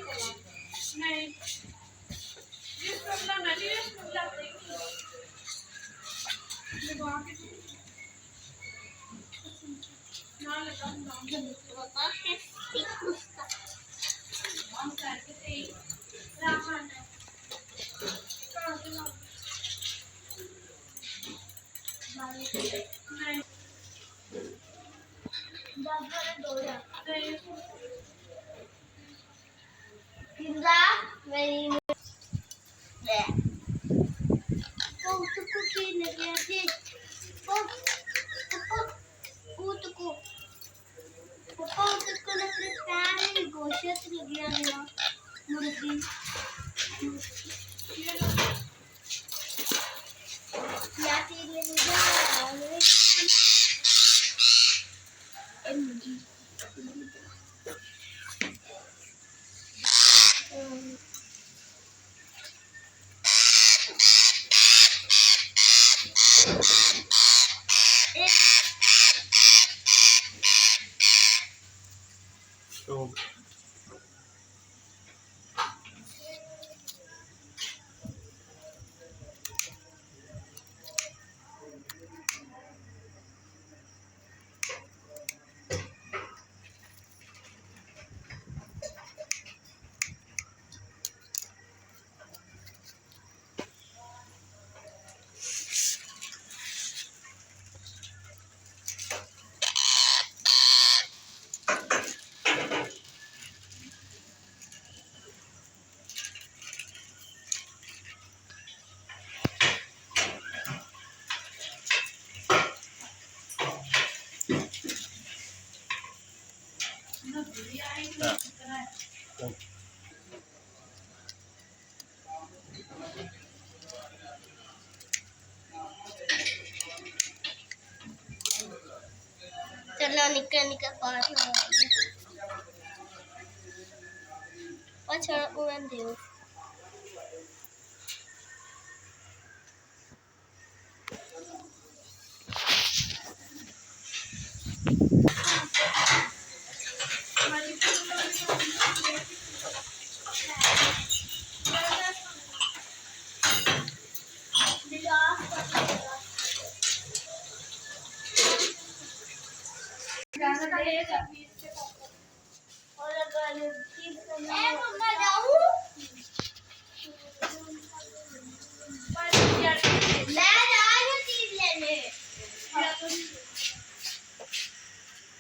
नहीं जिस प्रॉब्लम है ये प्रॉब्लम ना लगा ना पता है उसका हम करके थे राहन नहीं बाबा ने दो जाते किंदा मेरी तो उसको की लगे थे तो उसको पापा उसको अपने पैर में गोश्त लग गया मुर्गी या तीन मुर्गी चलो निकल निकल पास अच्छा उड़न दे और